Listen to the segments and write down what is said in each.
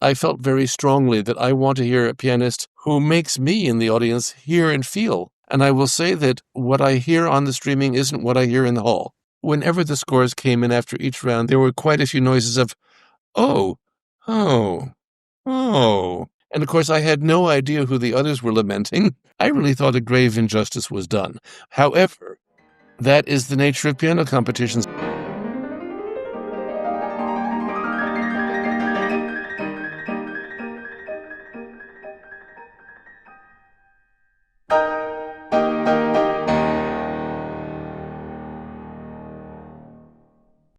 I felt very strongly that I want to hear a pianist who makes me in the audience hear and feel. And I will say that what I hear on the streaming isn't what I hear in the hall. Whenever the scores came in after each round, there were quite a few noises of, oh, oh, oh. And of course, I had no idea who the others were lamenting. I really thought a grave injustice was done. However, that is the nature of piano competitions.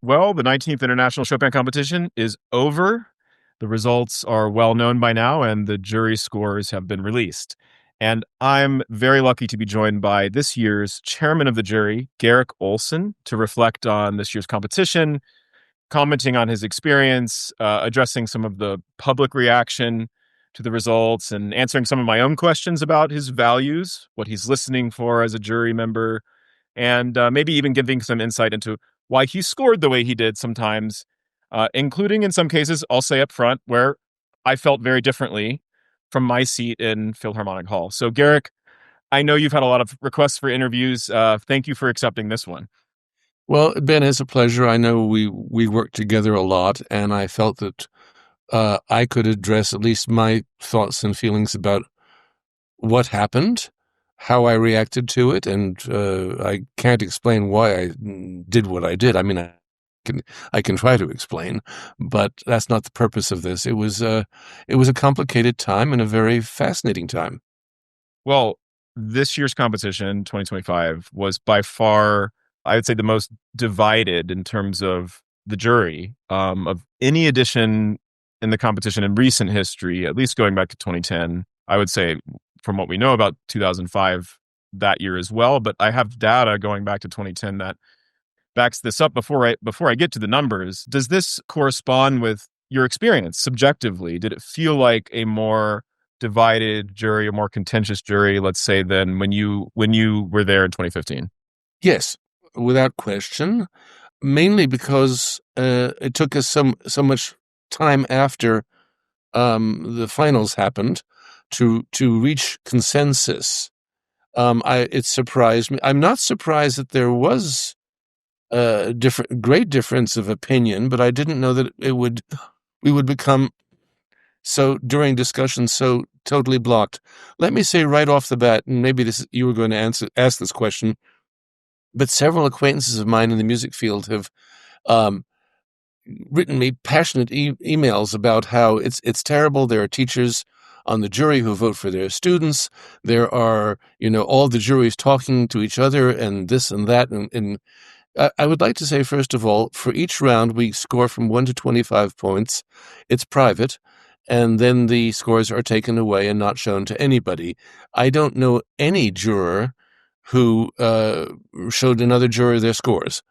Well, the 19th International Chopin Competition is over. The results are well known by now, and the jury scores have been released. And I'm very lucky to be joined by this year's chairman of the jury, Garrick Ohlsson, to reflect on this year's competition, commenting on his experience, addressing some of the public reaction to the results, and answering some of my own questions about his values, what he's listening for as a jury member, and maybe even giving some insight into why he scored the way he did sometimes, including in some cases, I'll say up front, where I felt very differently from my seat in Philharmonic Hall. So, Garrick, I know you've had a lot of requests for interviews. Thank you for accepting this one. Well, Ben, it's a pleasure. I know we worked together a lot, and I felt that I could address at least my thoughts and feelings about what happened, how I reacted to it, and I can't explain why I did what I did. I mean, I can try to explain, but that's not the purpose of this. It was a complicated time and a very fascinating time. Well, this year's competition, 2025, was by far, I would say, the most divided in terms of the jury of any edition in the competition in recent history, at least going back to 2010. I would say, from what we know about 2005, that year as well. But I have data going back to 2010 that backs this up. Before I get to the numbers, does this correspond with your experience subjectively? Did it feel like a more divided jury, a more contentious jury, let's say, than when you were there in 2015? Yes, without question. Mainly because it took us so much time after the finals happened to reach consensus. It surprised me. I'm not surprised that there was a great difference of opinion, but I didn't know that we would become during discussions so totally blocked. Let me say right off the bat, and maybe you were going to ask this question, but several acquaintances of mine in the music field have written me passionate emails about how it's terrible. There are teachers on the jury who vote for their students. There are, all the juries talking to each other and this and that. And I would like to say, first of all, for each round, we score from 1 to 25 points. It's private. And then the scores are taken away and not shown to anybody. I don't know any juror who showed another juror their scores.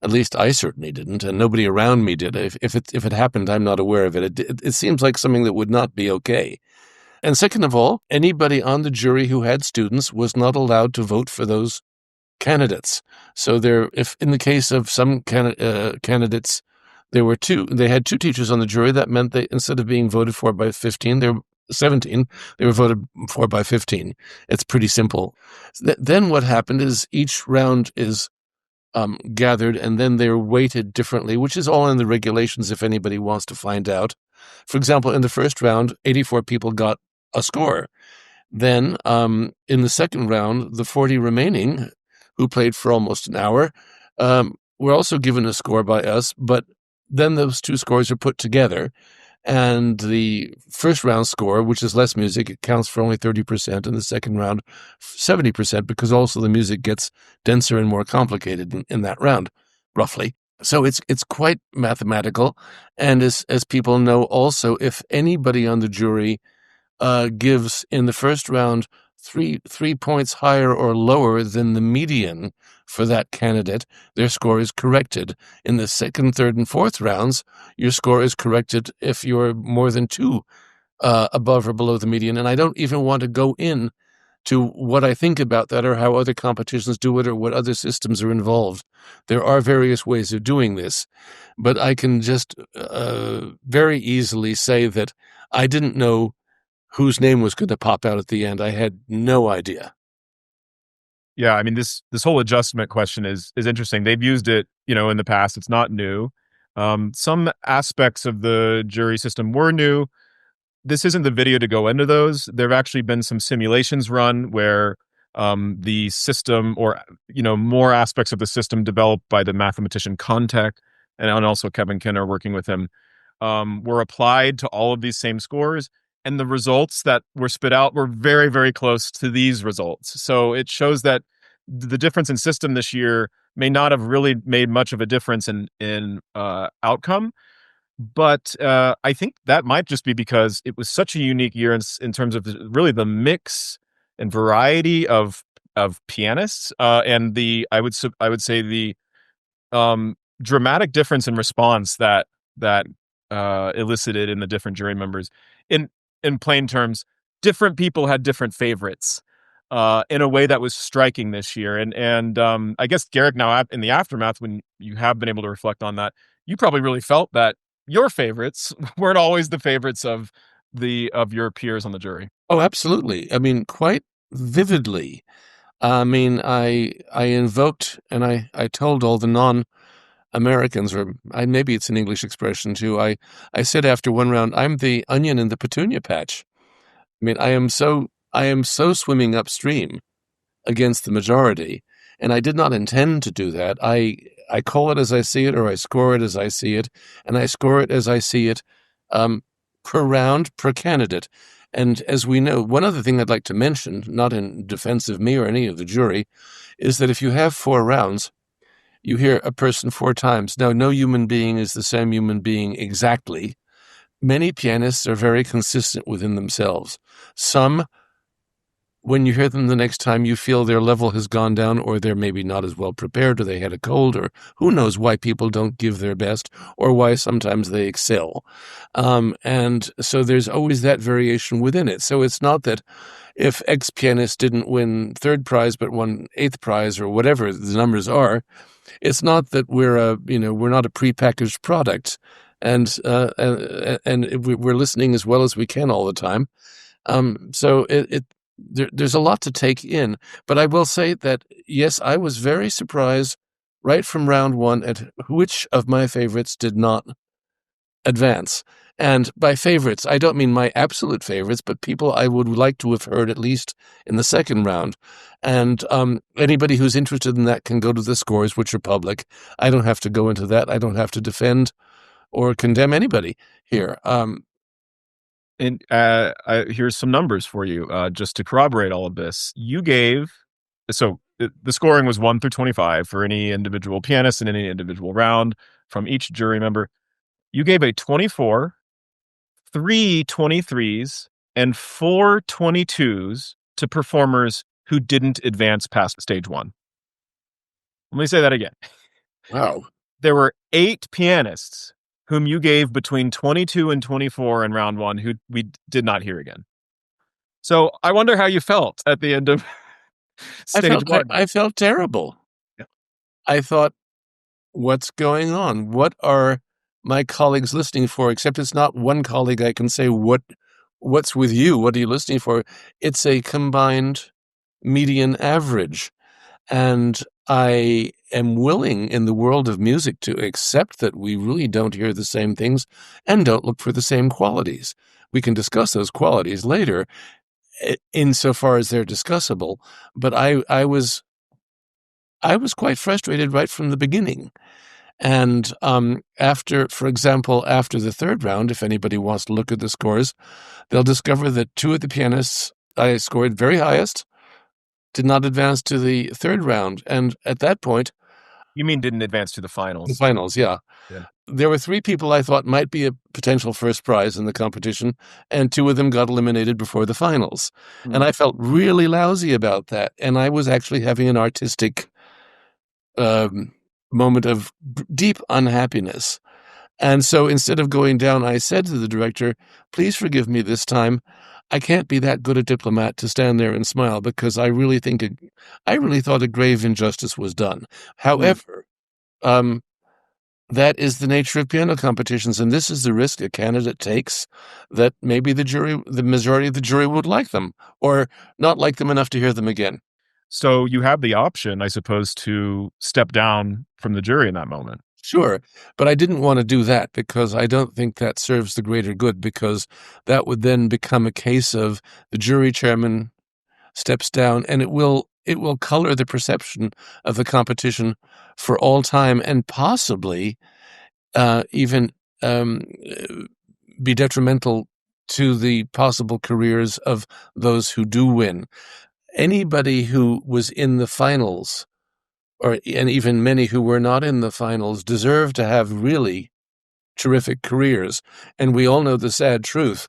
At least I certainly didn't, and nobody around me did. If it happened, I'm not aware of it. It seems like something that would not be okay. And second of all, anybody on the jury who had students was not allowed to vote for those candidates. So if in the case of some candidates, they had two teachers on the jury. That meant they, instead of being voted for by 15, they were 17, they were voted for by 15. It's pretty simple. Then what happened is each round is gathered, and then they're weighted differently, which is all in the regulations if anybody wants to find out. For example, in the first round, 84 people got a score. Then in the second round, the 40 remaining, who played for almost an hour, were also given a score by us, but then those two scores are put together, and the first round score, which is less music, it counts for only 30%, and the second round, 70%, because also the music gets denser and more complicated in that round, roughly. So it's quite mathematical, and as people know also, if anybody on the jury gives in the first round 3 points higher or lower than the median for that candidate, their score is corrected. In the second, third, and fourth rounds, your score is corrected if you're more than 2 above or below the median. And I don't even want to go in to what I think about that or how other competitions do it or what other systems are involved. There are various ways of doing this, but I can just very easily say that I didn't know whose name was going to pop out at the end. I had no idea. Yeah, I mean this whole adjustment question is interesting. They've used it, in the past. It's not new. Some aspects of the jury system were new. This isn't the video to go into those. There have actually been some simulations run where the system, or more aspects of the system developed by the mathematician Contek and also Kevin Kinner working with him, were applied to all of these same scores, and the results that were spit out were very, very close to these results. So it shows that the difference in system this year may not have really made much of a difference in outcome. But I think that might just be because it was such a unique year in terms of really the mix and variety of pianists, and I would say the dramatic difference in response that elicited in the different jury members. In in plain terms, different people had different favorites in a way that was striking this year. And I guess Garrick, now in the aftermath, when you have been able to reflect on that, you probably really felt that your favorites weren't always the favorites of your peers on the jury. Oh, absolutely. I mean, quite vividly. I mean, I invoked and I told all the non-Americans, or maybe it's an English expression too. I said after one round, I'm the onion in the petunia patch. I mean, I am so swimming upstream against the majority, and I did not intend to do that. I call it as I see it, or I score it as I see it, and I score it as I see it, per round, per candidate. And as we know, one other thing I'd like to mention, not in defense of me or any of the jury, is that if you have 4 rounds, you hear a person 4 times. Now, no human being is the same human being exactly. Many pianists are very consistent within themselves. Some, when you hear them the next time, you feel their level has gone down, or they're maybe not as well prepared, or they had a cold, or who knows why people don't give their best, or why sometimes they excel. And so there's always that variation within it. So it's not that if X pianist didn't win third prize but won eighth prize, or whatever the numbers are, it's not that we're not a prepackaged product, and we're listening as well as we can all the time. So there's a lot to take in, but I will say that yes, I was very surprised right from round one at which of my favorites did not advance. And by favorites, I don't mean my absolute favorites, but people I would like to have heard at least in the second round. And anybody who's interested in that can go to the scores, which are public. I don't have to go into that. I don't have to defend or condemn anybody here. And here's some numbers for you, just to corroborate all of this. The scoring was 1 through 25 for any individual pianist in any individual round from each jury member. You gave a 24, 3 23s, and 4 22s to performers who didn't advance past stage one. Let me say that again. Wow. There were 8 pianists whom you gave between 22 and 24 in round one who we did not hear again. So I wonder how you felt at the end of stage one. I felt terrible. Yeah. I thought, what's going on? What are my colleagues listening for? Except it's not one colleague I can say, what's with you? What are you listening for? It's a combined median average. And I am willing in the world of music to accept that we really don't hear the same things and don't look for the same qualities. We can discuss those qualities later, insofar as they're discussable. But I was quite frustrated right from the beginning. And for example, after the third round, if anybody wants to look at the scores, they'll discover that 2 of the pianists I scored very highest did not advance to the third round. And at that point... You mean didn't advance to the finals? The finals, yeah. There were 3 people I thought might be a potential first prize in the competition, and 2 of them got eliminated before the finals. And I felt really lousy about that. And I was actually having an artistic moment of deep unhappiness. And so instead of going down, I said to the director, please forgive me this time. I can't be that good a diplomat to stand there and smile, because I really thought a grave injustice was done. However, That is the nature of piano competitions, and this is the risk a candidate takes, that maybe the majority of the jury would like them, or not like them enough to hear them again. So you have the option, I suppose, to step down from the jury in that moment. Sure, but I didn't want to do that because I don't think that serves the greater good, because that would then become a case of the jury chairman steps down, and it will color the perception of the competition for all time, and possibly even be detrimental to the possible careers of those who do win. Anybody who was in the finals, and even many who were not in the finals, deserve to have really terrific careers. And we all know the sad truth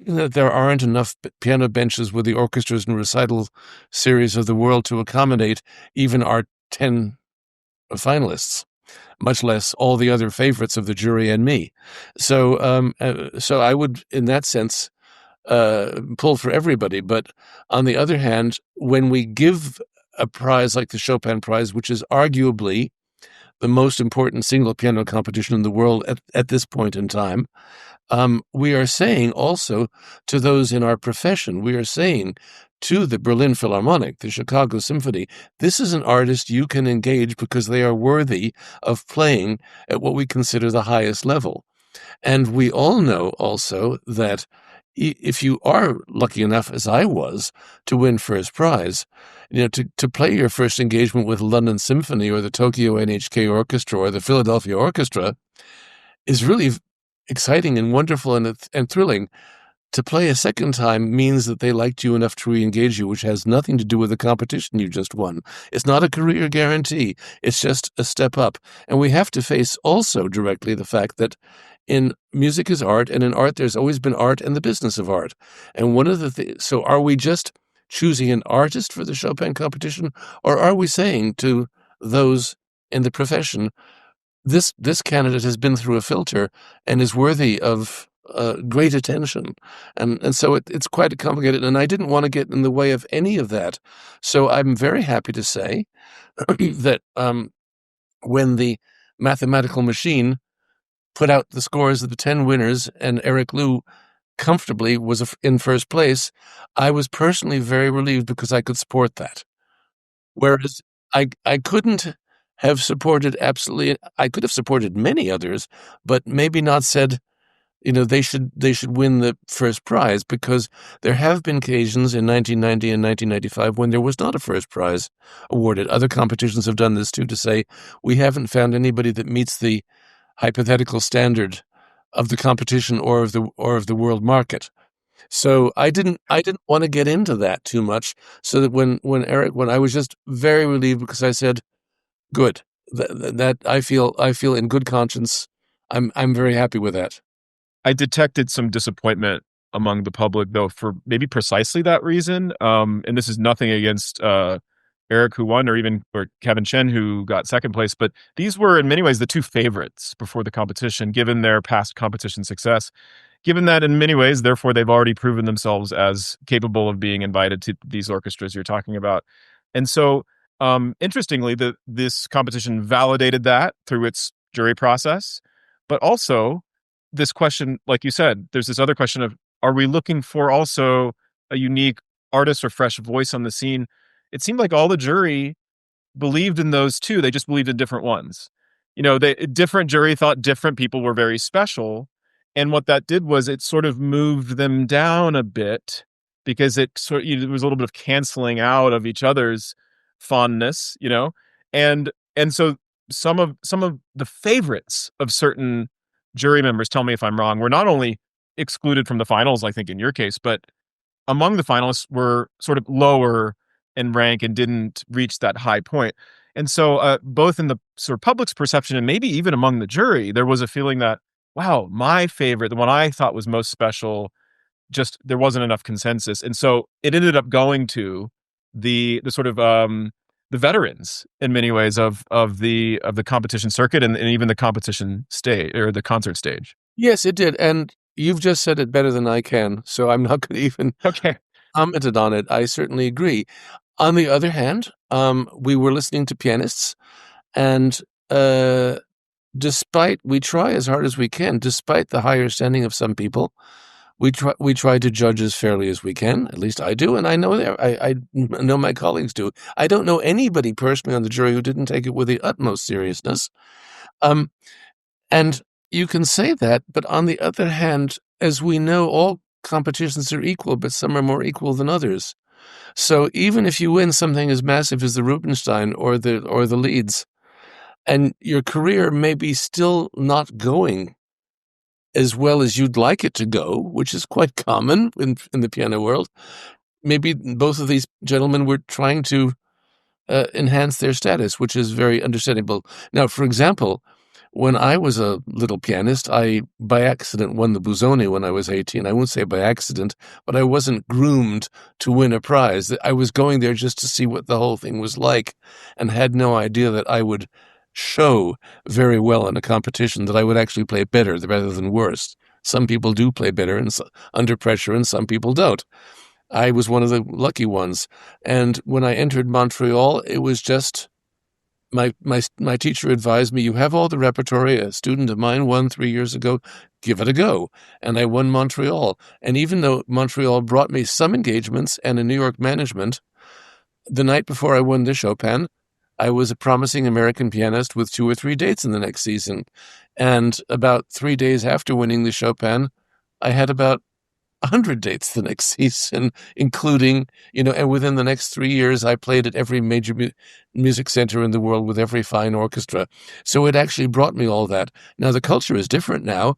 that there aren't enough piano benches with the orchestras and recital series of the world to accommodate even our 10 finalists, much less all the other favorites of the jury and me. So I would, in that sense, pull for everybody. But on the other hand, when we give a prize like the Chopin Prize, which is arguably the most important single piano competition in the world at this point in time, we are saying also to those in our profession, we are saying to the Berlin Philharmonic, the Chicago Symphony, this is an artist you can engage because they are worthy of playing at what we consider the highest level. And we all know also that if you are lucky enough, as I was, to win first prize, to play your first engagement with London Symphony or the Tokyo NHK Orchestra or the Philadelphia Orchestra is really exciting and wonderful and thrilling. To play a second time means that they liked you enough to re-engage you, which has nothing to do with the competition you just won. It's not a career guarantee. It's just a step up. And we have to face also directly the fact that in music is art, and in art there's always been art and the business of art. And one of the things, so are we just choosing an artist for the Chopin competition, or are we saying to those in the profession, this candidate has been through a filter and is worthy of great attention, and so it's quite complicated, and I didn't want to get in the way of any of that. So I'm very happy to say that when the mathematical machine put out the scores of the 10 winners and Eric Liu comfortably was in first place, I was personally very relieved because I could support that. Whereas I couldn't have supported absolutely. I could have supported many others, but maybe not said, they should win the first prize, because there have been occasions in 1990 and 1995 when there was not a first prize awarded. Other competitions have done this too, to say we haven't found anybody that meets the hypothetical standard of the competition or of the world market. So I didn't want to get into that too much. So that when I was just very relieved, because I said, good, that I feel in good conscience. I'm very happy with that. I detected some disappointment among the public, though, for maybe precisely that reason. And this is nothing against Eric, who won, or Kevin Chen, who got second place. But these were, in many ways, the two favorites before the competition, given their past competition success. Given that, in many ways, therefore, they've already proven themselves as capable of being invited to these orchestras you're talking about. And so, interestingly, this competition validated that through its jury process, but also this question, like you said, there's this other question of, are we looking for also a unique artist or fresh voice on the scene? It seemed like all the jury believed in those two. They just believed in different ones. Different jury thought different people were very special. And what that did was it sort of moved them down a bit, because it was a little bit of canceling out of each other's fondness. And so some of the favorites of certain jury members, tell me if I'm wrong, were not only excluded from the finals, I think in your case, but among the finalists were sort of lower in rank and didn't reach that high point. And so both in the sort of public's perception and maybe even among the jury, there was a feeling that, wow, my favorite, the one I thought was most special, just there wasn't enough consensus. And so it ended up going to the sort of the veterans in many ways of the competition circuit, and even the competition stage, or the concert stage. Yes, it did, and you've just said it better than I can, so I'm not going to even Okay. comment on it. I certainly agree. On the other hand, we were listening to pianists, and we try as hard as we can, despite the higher standing of some people. We try to judge as fairly as we can. At least I do, and I know I know my colleagues do. I don't know anybody personally on the jury who didn't take it with the utmost seriousness. Um, and you can say that, but on the other hand, as we know, all competitions are equal, but some are more equal than others. So even if you win something as massive as the Rubinstein or the Leeds, and your career may be still not going as well as you'd like it to go, which is quite common in the piano world, maybe both of these gentlemen were trying to enhance their status, which is very understandable. Now, for example, when I was a little pianist, I by accident won the Busoni when I was 18. I won't say by accident, but I wasn't groomed to win a prize. I was going there just to see what the whole thing was like, and had no idea that I would show very well in a competition, that I would actually play better rather than worse. Some people do play better under pressure, and some people don't. I was one of the lucky ones. And when I entered Montreal, it was just my teacher advised me, you have all the repertory. A student of mine won 3 years ago. Give it a go. And I won Montreal. And even though Montreal brought me some engagements and a New York management, the night before I won the Chopin, I was a promising American pianist with 2 or 3 dates in the next season. And about 3 days after winning the Chopin, I had about 100 dates the next season, including, and within the next 3 years, I played at every major music center in the world with every fine orchestra. So it actually brought me all that. Now, the culture is different now.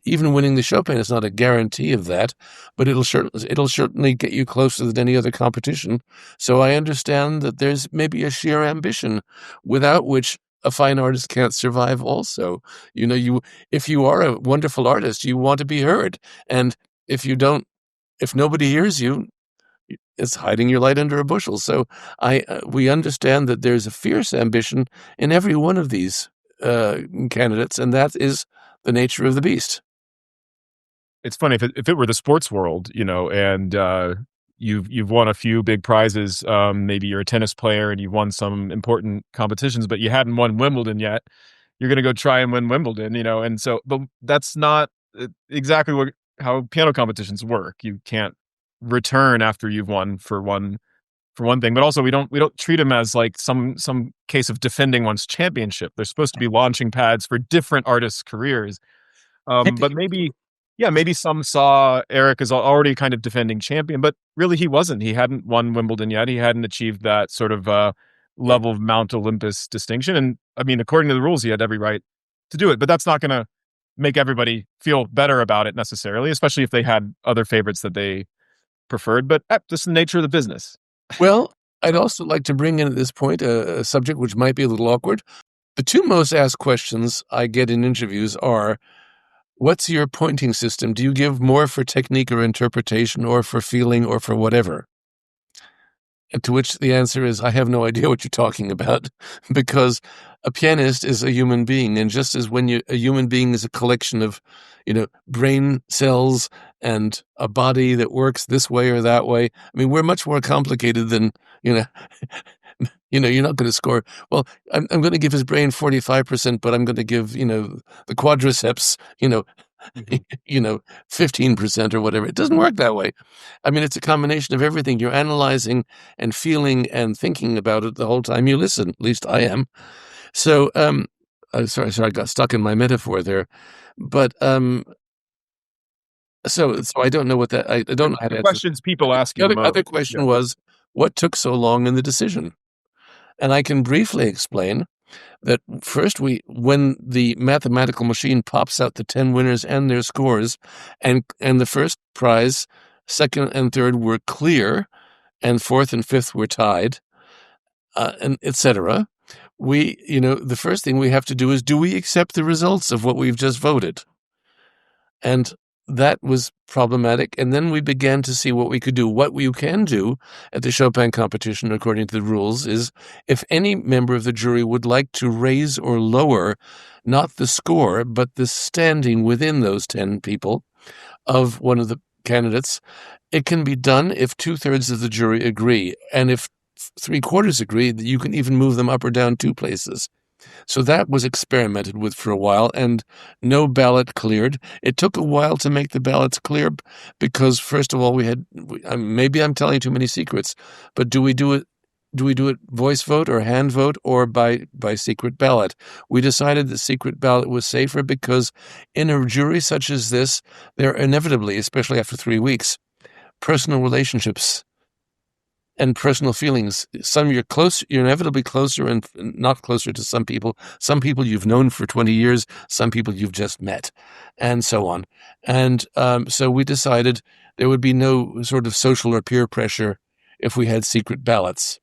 Even winning the Chopin is not a guarantee of that, but it'll certainly get you closer than any other competition. So I understand that there's maybe a sheer ambition without which a fine artist can't survive also. If you are a wonderful artist, you want to be heard. And if nobody hears you, it's hiding your light under a bushel. So we understand that there's a fierce ambition in every one of these candidates, and that is the nature of the beast. It's funny if it were the sports world, and you've won a few big prizes. Maybe you're a tennis player and you've won some important competitions, but you hadn't won Wimbledon yet. You're going to go try and win Wimbledon, and so, but that's not exactly how piano competitions work. You can't return after you've won for one thing, but also we don't treat them as like some case of defending one's championship. They're supposed to be launching pads for different artists' careers. But maybe some saw Eric as already kind of defending champion, but really he wasn't. He hadn't won Wimbledon yet. He hadn't achieved that sort of level of Mount Olympus distinction. And I mean, according to the rules, he had every right to do it. But that's not going to make everybody feel better about it necessarily, especially if they had other favorites that they preferred. But this is the nature of the business. Well, I'd also like to bring in at this point a subject which might be a little awkward. The two most asked questions I get in interviews are, what's your pointing system? Do you give more for technique or interpretation, or for feeling, or for whatever? And to which the answer is, I have no idea what you're talking about, because a pianist is a human being. And just as a human being is a collection of, brain cells and a body that works this way or that way. I mean, we're much more complicated than, you're not going to score. Well, I'm going to give his brain 45%, but I'm going to give, the quadriceps, 15% or whatever. It doesn't work that way. I mean, it's a combination of everything. You're analyzing and feeling and thinking about it the whole time you listen. At least I am. So, sorry, I got stuck in my metaphor there. But so I don't know what that. I don't know how to answer. Questions people ask you. The other question was, what took so long in the decision? And I can briefly explain that first, when the mathematical machine pops out the 10 winners and their scores, and the first prize, second and third were clear, and fourth and fifth were tied, and etc. The first thing we have to do is, do we accept the results of what we've just voted? And that was problematic. And then we began to see what we could do. What you can do at the Chopin competition, according to the rules, is if any member of the jury would like to raise or lower not the score, but the standing within those 10 people of one of the candidates, it can be done if 2/3 of the jury agree. And if 3/4 agree, you can even move them up or down 2 places. So that was experimented with for a while, and no ballot cleared. It took a while to make the ballots clear because, first of all, maybe I'm telling too many secrets, but do we do it? Do we do it voice vote or hand vote or by secret ballot? We decided the secret ballot was safer because in a jury such as this, there are inevitably, especially after 3 weeks, personal relationships and personal feelings. You're inevitably closer and not closer to some people. Some people you've known for 20 years, some people you've just met, and so on. And so we decided there would be no sort of social or peer pressure if we had secret ballots.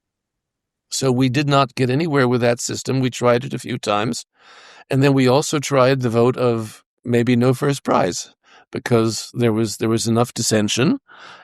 So we did not get anywhere with that system. We tried it a few times. And then we also tried the vote of maybe no first prize because there was enough dissension,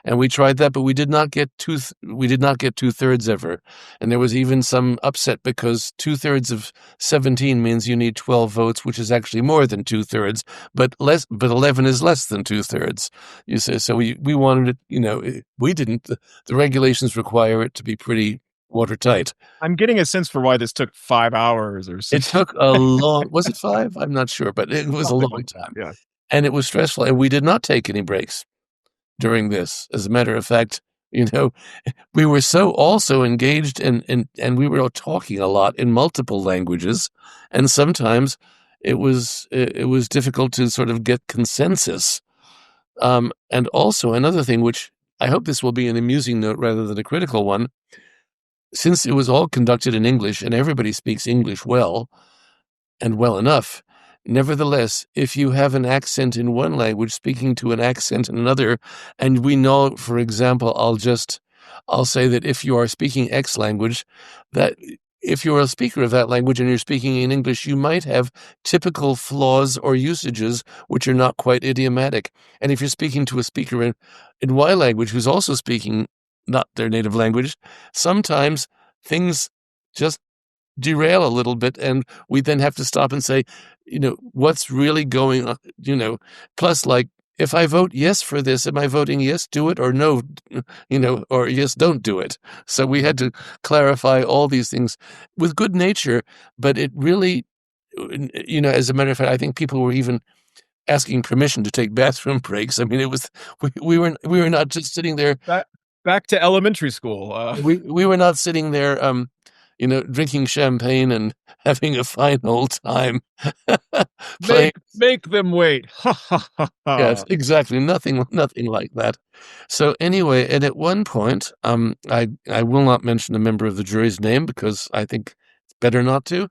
and we tried that, but we did not get 2/3 ever, and there was even some upset because 2/3 of 17 means you need 12 votes, which is actually more than 2/3, but 11 is less than 2/3. You say so. We wanted it. We didn't. The regulations require it to be pretty watertight. I'm getting a sense for why this took 5 hours or It something. took a long, was it 5? I'm not sure, but it was a Something long like that, time. yeah. And it was stressful, and we did not take any breaks during this. As a matter of fact, we were so also engaged and we were all talking a lot in multiple languages, and sometimes it was difficult to sort of get consensus. And also another thing, which I hope this will be an amusing note rather than a critical one, since it was all conducted in English and everybody speaks English well and well enough. Nevertheless, if you have an accent in one language speaking to an accent in another, and we know, for example, I'll say that if you are speaking X language, that if you're a speaker of that language and you're speaking in English, you might have typical flaws or usages which are not quite idiomatic. And if you're speaking to a speaker in Y language who's also speaking not their native language, sometimes things just derail a little bit, and we then have to stop and say, what's really going on, plus, like, if I vote yes for this, am I voting yes, do it, or no, or yes, don't do it? So we had to clarify all these things with good nature, but it really, as a matter of fact, I think people were even asking permission to take bathroom breaks. I mean, it was, we were not just sitting there. Back to elementary school. We were not sitting there, drinking champagne and having a fine old time. Make them wait. Ha ha ha Yes, ha. exactly. Nothing like that. So anyway, and at one point, I will not mention a member of the jury's name because I think it's better not to.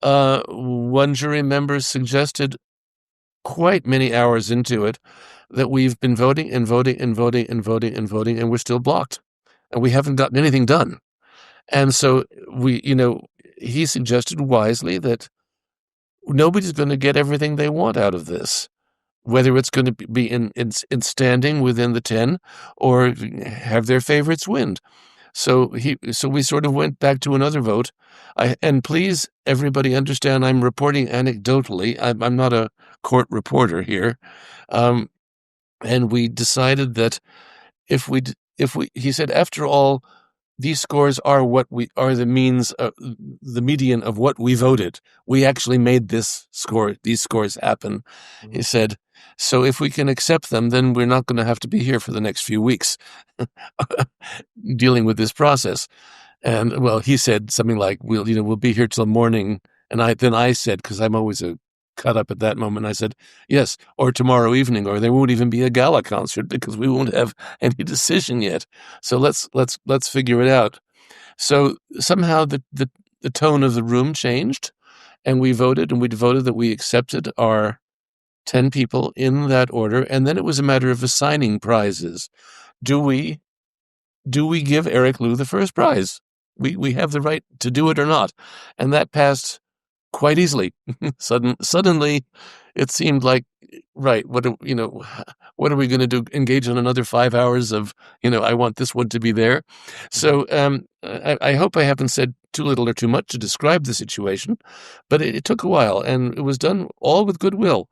One jury member suggested quite many hours into it that we've been voting and voting and voting and voting and voting, and we're still blocked, and we haven't gotten anything done. And so he suggested wisely that nobody's going to get everything they want out of this, whether it's going to be in standing within the 10 or have their favorites win. So we sort of went back to another vote. And please, everybody understand, I'm reporting anecdotally. I'm not a court reporter here. And we decided that he said, after all, these scores are the means, the median of what we voted. We actually made these scores happen. Mm-hmm. He said, so if we can accept them, then we're not going to have to be here for the next few weeks dealing with this process. And well, he said something like, we'll be here till morning. And I said, because I'm always cut up at that moment, I said, yes, or tomorrow evening, or there won't even be a gala concert because we won't have any decision yet. So let's figure it out. So somehow the tone of the room changed, and we voted that we accepted our 10 people in that order. And then it was a matter of assigning prizes. Do we give Eric Liu the first prize? We have the right to do it or not. And that passed quite easily. Suddenly, it seemed like, right, what are we going to do? Engage in another 5 hours of, I want this one to be there. So I hope I haven't said too little or too much to describe the situation, but it took a while, and it was done all with goodwill.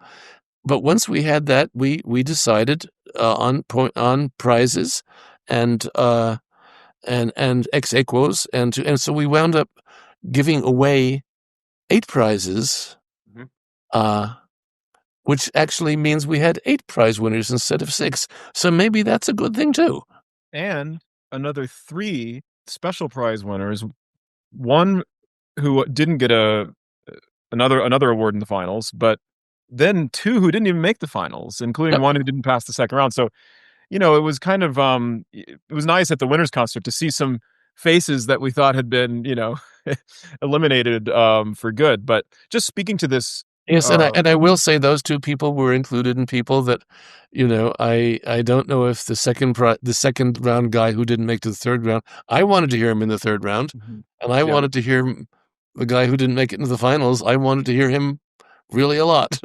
But once we had that, we decided on prizes and ex aequos, and so we wound up giving away 8 prizes, Mhm. uh, which actually means we had 8 prize winners instead of 6. So maybe that's a good thing too. And another 3 special prize winners, one who didn't get another award in the finals, but then 2 who didn't even make the finals, including Yep. one who didn't pass the second round. So, it was kind of, it was nice at the winners concert to see some faces that we thought had been, eliminated, for good. But just speaking to this, Yes, and I uh and I will say those 2 people were included in people that, I don't know if the second round guy who didn't make to the 3rd round, I wanted to hear him in the 3rd round, Mhm. and I Yeah. wanted to hear the guy who didn't make it into the finals, I wanted to hear him really a lot.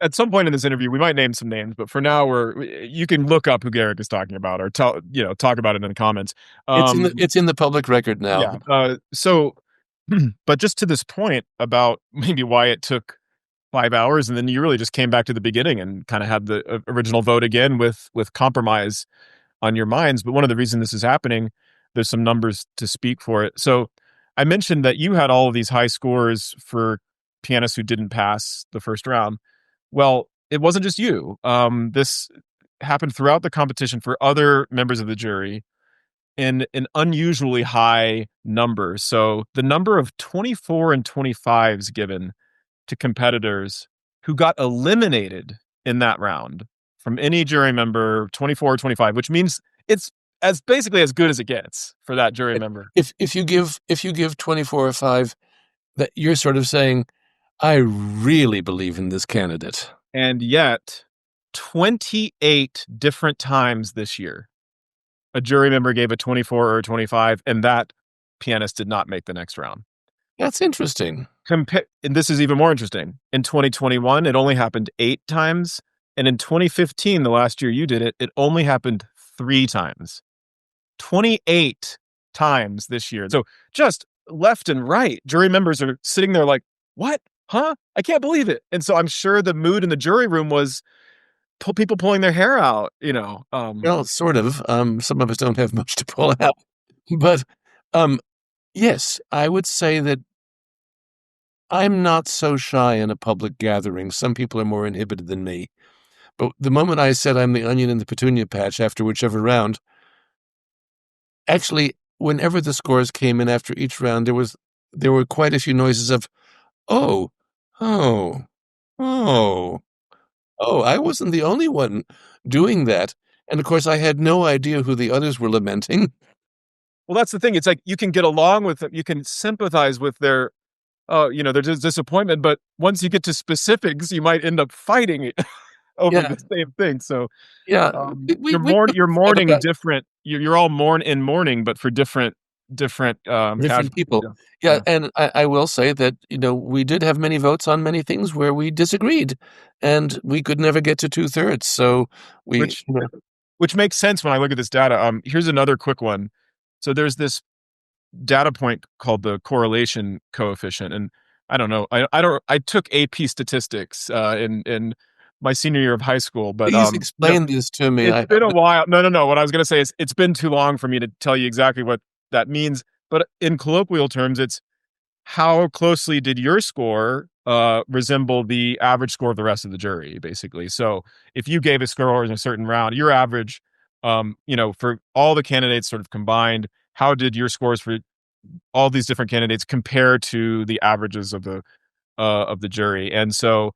At some point in this interview, we might name some names, but for now, you can look up who Garrick is talking about or talk about it in the comments. It's in the public record now. Yeah. So, but just to this point about maybe why it took 5 hours, and then you really just came back to the beginning and kind of had the original vote again with compromise on your minds. But one of the reasons this is happening, there's some numbers to speak for it. So I mentioned that you had all of these high scores for pianists who didn't pass the first round. Well, it wasn't just you. This happened throughout the competition for other members of the jury in an unusually high number. So the number of 24 and 25s given to competitors who got eliminated in that round from any jury member, 24 or 25, which means it's as basically as good as it gets for that jury member. If you give 24 or 5, that you're sort of saying, "I really believe in this candidate." And yet, 28 different times this year, a jury member gave a 24 or a 25, and that pianist did not make the next round. That's interesting. And this is even more interesting. In 2021, it only happened 8 times, and in 2015, the last year you did it, it only happened 3 times. 28 times this year. So just left and right, jury members are sitting there like, "What? Huh? I can't believe it." And so I'm sure the mood in the jury room was people pulling their hair out, Well, sort of. Some of us don't have much to pull out. But, um, yes, I would say that I'm not so shy in a public gathering. Some people are more inhibited than me. But the moment I said I'm the onion in the petunia patch after whichever round, actually, whenever the scores came in after each round, there were quite a few noises of, "Oh, oh, oh, oh, I wasn't the only one doing that." And, of course, I had no idea who the others were lamenting. well, that's the thing. It's like you can get along with them, you can sympathize with their disappointment, but once you get to specifics, you might end up fighting over Yeah, the same thing. So, yeah, we you're fought mourning about different. You're all in mourning, but for different different casualties. people. Yeah, Yeah, yeah. and I will say that, we did have many votes on many things where we disagreed, and we could never get to 2/3, so we Which which makes sense when I look at this data. Here's another quick one. So there's this data point called the correlation coefficient, and I don't know. I don't. I took AP statistics in my senior year of high school, but please explain this to me. it's I been a while. No, no, no. What I was going to say is it's been too long for me to tell you exactly what that means. But in colloquial terms, it's how closely did your score resemble the average score of the rest of the jury, basically. So if you gave a score in a certain round, your average, for all the candidates sort of combined, how did your scores for all these different candidates compare to the averages of the jury? And so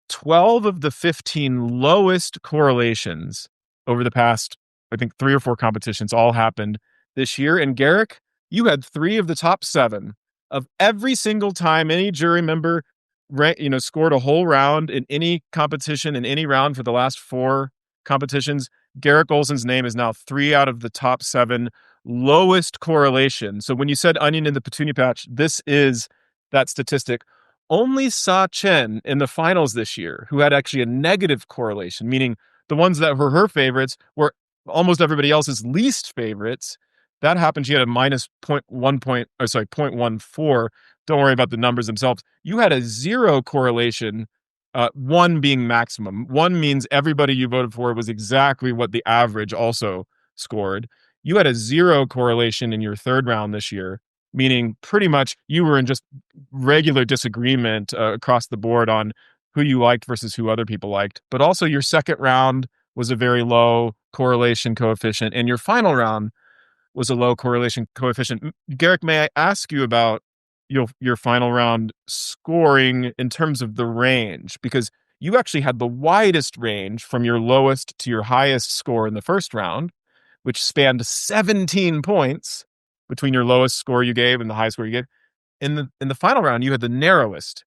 12 of the 15 lowest correlations over the past, I think, 3 or 4 competitions all happened this year. And Garrick, you had 3 of the top 7 of every single time any jury member scored a whole round in any competition in any round for the last 4 competitions. Garrick Ohlsson's name is now 3 out of the top 7 lowest correlation. So when you said onion in the petunia patch, this is that statistic. Only Sa Chen in the finals this year, who had actually a negative correlation, meaning the ones that were her favorites were almost everybody else's least favorites. That happened. She had a minus point 1 point, or sorry, 0.14. Don't worry about the numbers themselves. You had a 0 correlation, 1 being maximum. 1 means everybody you voted for was exactly what the average also scored. You had a 0 correlation in your 3rd round this year, meaning pretty much you were in just regular disagreement across the board on who you liked versus who other people liked. But also, your second round was a very low correlation coefficient, and your final round was a low correlation coefficient. Garrick, may I ask you about your final round scoring in terms of the range? Because you actually had the widest range from your lowest to your highest score in the first round, which spanned 17 points between your lowest score you gave and the high score you gave. In the final round, you had the narrowest.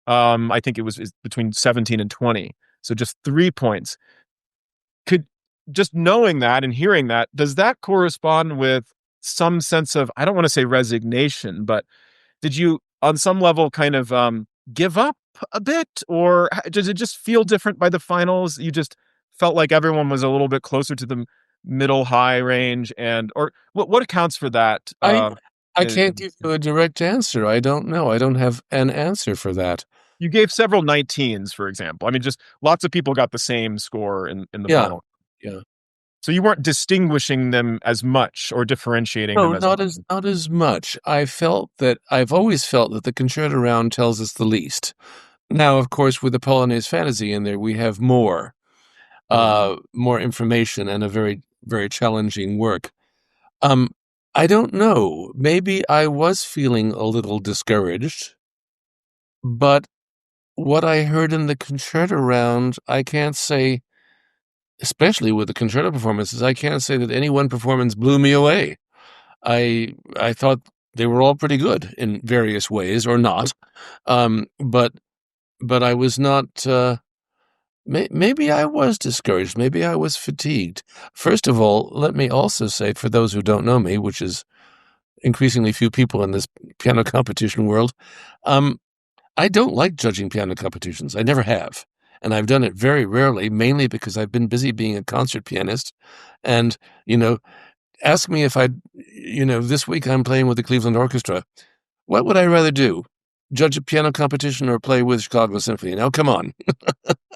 I think it was between 17 and 20. So just 3 points. Could just knowing that and hearing that, does that correspond with some sense of, I don't want to say resignation, but did you on some level kind of give up a bit, or does it just feel different by the finals? You just felt like everyone was a little bit closer to the middle high range, and or what accounts for that? I I can't give you a direct answer. I don't know. I don't have an answer for that. You gave several 19s, for example. I mean, just lots of people got the same score in the Yeah. final. Yeah. So you weren't distinguishing them as much or differentiating No, them as much. not as much. I've always felt that the concerto round tells us the least. Now, of course, with the Polonaise Fantasy in there, we have Right. more information and a very, very challenging work. Um, I don't know. Maybe I was feeling a little discouraged, but what I heard in the concerto round, I can't say, especially with the concerto performances, I can't say that any one performance blew me away. I thought they were all pretty good in various ways, or not. But I was not. Maybe I was discouraged. Maybe I was fatigued. First of all, let me also say, for those who don't know me, which is increasingly few people in this piano competition world, um, I don't like judging piano competitions. I never have. And I've done it very rarely, mainly because I've been busy being a concert pianist. And, you know, ask me if this week I'm playing with the Cleveland Orchestra. What would I rather do? Judge a piano competition or play with Chicago Symphony? Now, come on.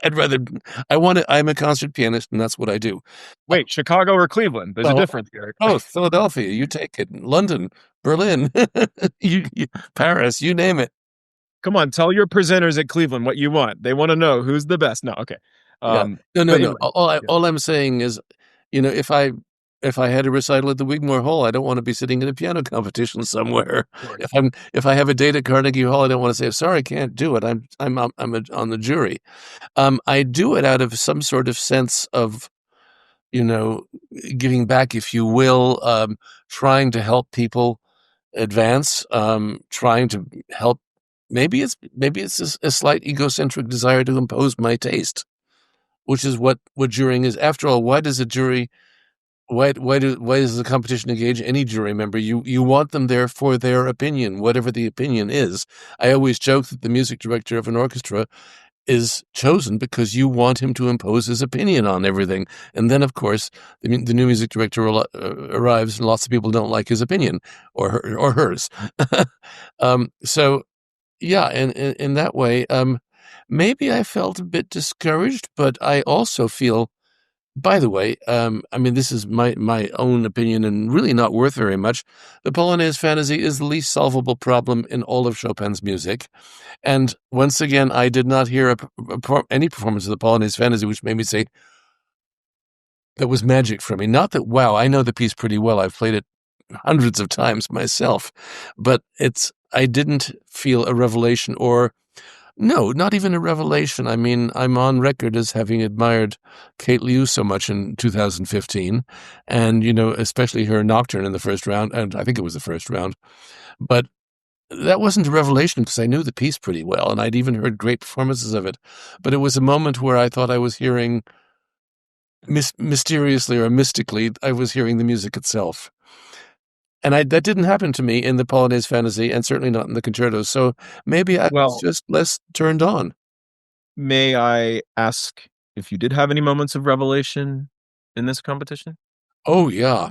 I'm a concert pianist, and that's what I do. Wait, Chicago or Cleveland? There's a Well, difference, Garrick. both. Philadelphia, you take it. London, Berlin, Paris, you name it. Come on, tell your presenters at Cleveland what you want. They want to know who's the best. No, okay. Yeah. No, no, But no. anyway, yeah, All I'm saying is, if I had a recital at the Wigmore Hall, I don't want to be sitting in a piano competition somewhere. of course. If I have a date at Carnegie Hall, I don't want to say, sorry, I can't do it. On the jury. I do it out of some sort of sense of, you know, giving back, if you will, trying to help people advance, trying to help. Maybe it's a slight egocentric desire to impose my taste, which is what jurying is. After all, why does a jury? Why does the competition engage any jury member? You want them there for their opinion, whatever the opinion is. I always joke that the music director of an orchestra is chosen because you want him to impose his opinion on everything. And then, of course, the new music director arrives, and lots of people don't like his opinion or hers. So, yeah, in that way, maybe I felt a bit discouraged, but I also feel. By the way, I mean, this is my own opinion and really not worth very much. The Polonaise Fantasy is the least solvable problem in all of Chopin's music. And once again, I did not hear any performance of the Polonaise Fantasy which made me say, that was magic for me. Not that, wow, I know the piece pretty well. I've played it hundreds of times myself. But I didn't feel a revelation or no, not even a revelation. I mean, I'm on record as having admired Kate Liu so much in 2015, and, especially her nocturne in the first round, and I think it was the first round. But that wasn't a revelation because I knew the piece pretty well, and I'd even heard great performances of it. But it was a moment where I thought I was hearing, mysteriously or mystically, I was hearing the music itself. And that didn't happen to me in the Polonaise Fantasy, and certainly not in the concertos. So maybe I was Well, just less turned on. may I ask if you did have any moments of revelation in this competition? Oh yeah,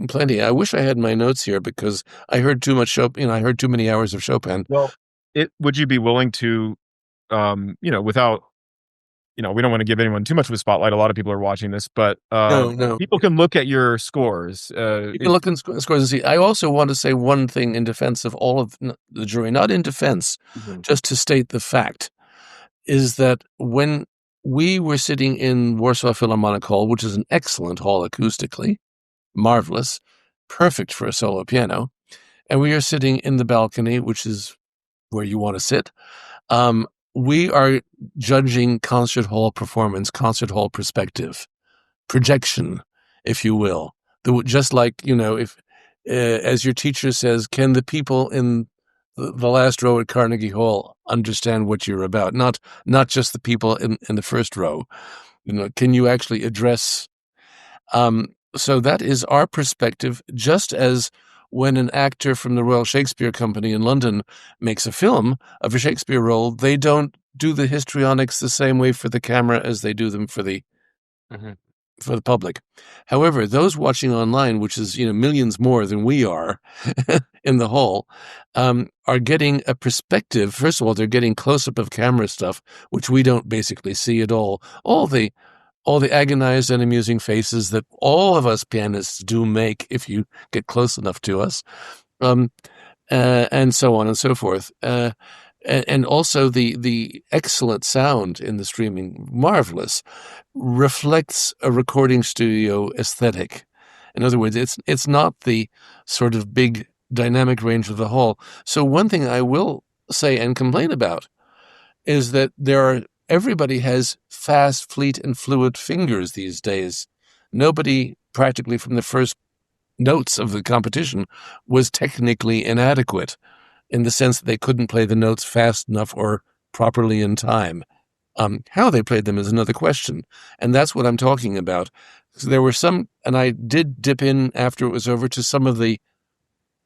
plenty. I wish I had my notes here because I heard too much Chopin. I heard too many hours of Chopin. Well, would you be willing to, without we don't want to give anyone too much of a spotlight. A lot of people are watching this, but No. people can look at your scores. You can look in scores and see. I also want to say one thing in defense of all of the jury, not in defense, just to state the fact, is that when we were sitting in Warsaw Philharmonic Hall, which is an excellent hall acoustically, marvelous, perfect for a solo piano, and we are sitting in the balcony, which is where you want to sit, we are judging concert hall performance, concert hall perspective, projection, if you will. Just like, if, as your teacher says, can the people in the last row at Carnegie Hall understand what you're about? Not just the people in the first row. Can you actually address? So that is our perspective, just as when an actor from the Royal Shakespeare Company in London makes a film of a Shakespeare role, they don't do the histrionics the same way for the camera as they do them for the public. However, those watching online, which is millions more than we are in the hall, are getting a perspective. First of all, they're getting close-up of camera stuff, which we don't basically see at all. All the agonized and amusing faces that all of us pianists do make if you get close enough to us, and so on and so forth. And also the excellent sound in the streaming, marvelous, reflects a recording studio aesthetic. In other words, it's not the sort of big dynamic range of the hall. So one thing I will say and complain about is that everybody has fast, fleet, and fluid fingers these days. Nobody, practically from the first notes of the competition, was technically inadequate in the sense that they couldn't play the notes fast enough or properly in time. How they played them is another question, and that's what I'm talking about. So there were some, and I did dip in after it was over to some of the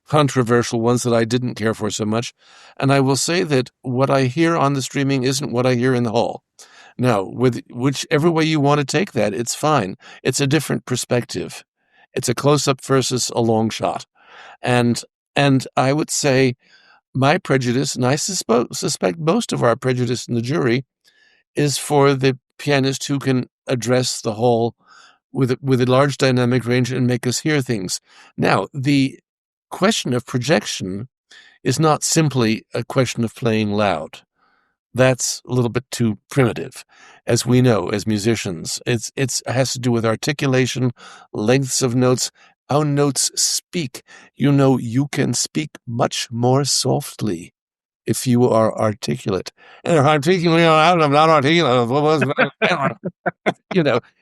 controversial ones that I didn't care for so much. And I will say that what I hear on the streaming isn't what I hear in the hall. Now, with whichever way you want to take that, it's fine. It's a different perspective. It's a close-up versus a long shot. And I would say my prejudice, and I suspect most of our prejudice in the jury, is for the pianist who can address the hall with a large dynamic range and make us hear things. Now, the question of projection is not simply a question of playing loud. That's a little bit too primitive, as we know as musicians. It has to do with articulation, lengths of notes, how notes speak. You can speak much more softly if you are articulate. And if I'm not articulate.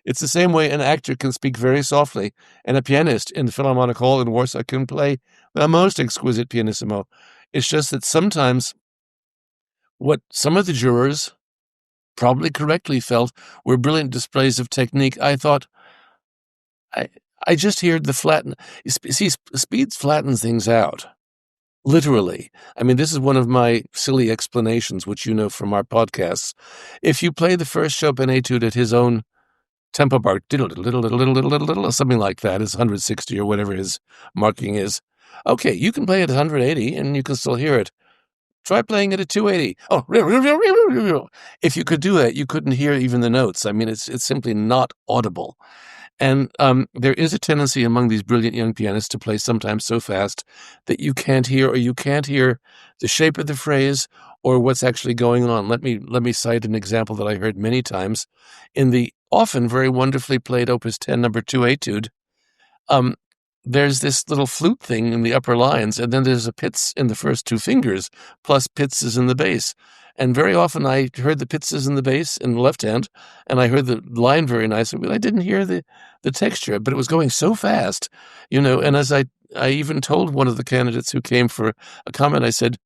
It's the same way an actor can speak very softly, and a pianist in the Philharmonic Hall in Warsaw can play the most exquisite pianissimo. It's just that sometimes what some of the jurors probably correctly felt were brilliant displays of technique, I thought, I just heard the flatten. See, speed flattens things out. Literally. I mean, this is one of my silly explanations, which you know from our podcasts. If you play the first Chopin etude at his own tempo bar, something like that, is 160 or whatever his marking is. Okay, you can play it at 180 and you can still hear it. Try playing it at 280. Oh, if you could do that, you couldn't hear even the notes. I mean, it's simply not audible. And there is a tendency among these brilliant young pianists to play sometimes so fast that you can't hear the shape of the phrase or what's actually going on. Let me cite an example that I heard many times in the often very wonderfully played Opus 10 number 2 etude. There's this little flute thing in the upper lines, and then there's a pizz in the first two fingers, plus pizzes in the bass. And very often I heard the pizzes in the bass in the left hand, and I heard the line very nicely, but I didn't hear the texture, but it was going so fast, and as I even told one of the candidates who came for a comment, I said,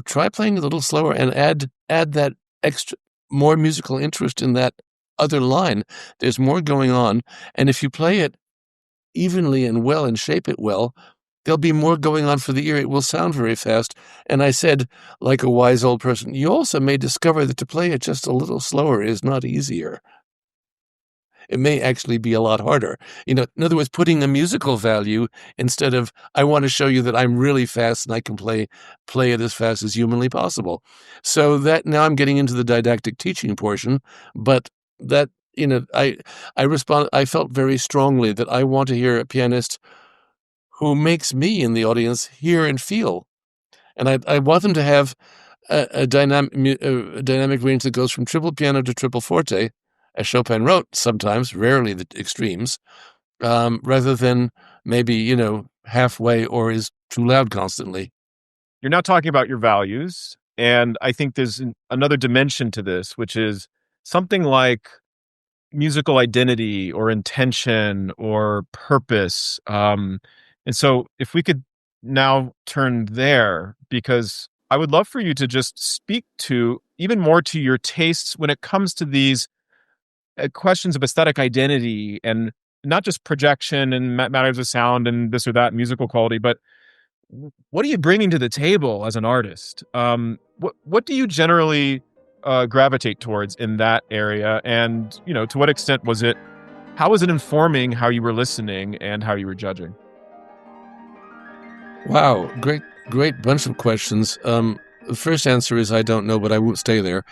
try playing a little slower and add that extra, more musical interest in that other line. There's more going on, and if you play it evenly and well and shape it well, there'll be more going on for the ear. It will sound very fast. And I said, like a wise old person, you also may discover that to play it just a little slower is not easier. it may actually be a lot harder. In other words, putting a musical value instead of, I want to show you that I'm really fast and I can play it as fast as humanly possible. So that now I'm getting into the didactic teaching portion, but that, I felt very strongly that I want to hear a pianist who makes me in the audience hear and feel. And I want them to have a dynamic range that goes from triple piano to triple forte, as Chopin wrote sometimes, rarely the extremes, rather than maybe, halfway or is too loud constantly. You're now talking about your values, and I think there's another dimension to this, which is something like musical identity or intention or purpose. And so, if we could now turn there, because I would love for you to just speak to even more to your tastes when it comes to these questions of aesthetic identity and not just projection and matters of sound and this or that musical quality, but what are you bringing to the table as an artist? What do you generally gravitate towards in that area? And to what extent was it? How was it informing how you were listening and how you were judging? Wow, great bunch of questions. The first answer is I don't know, but I won't stay there.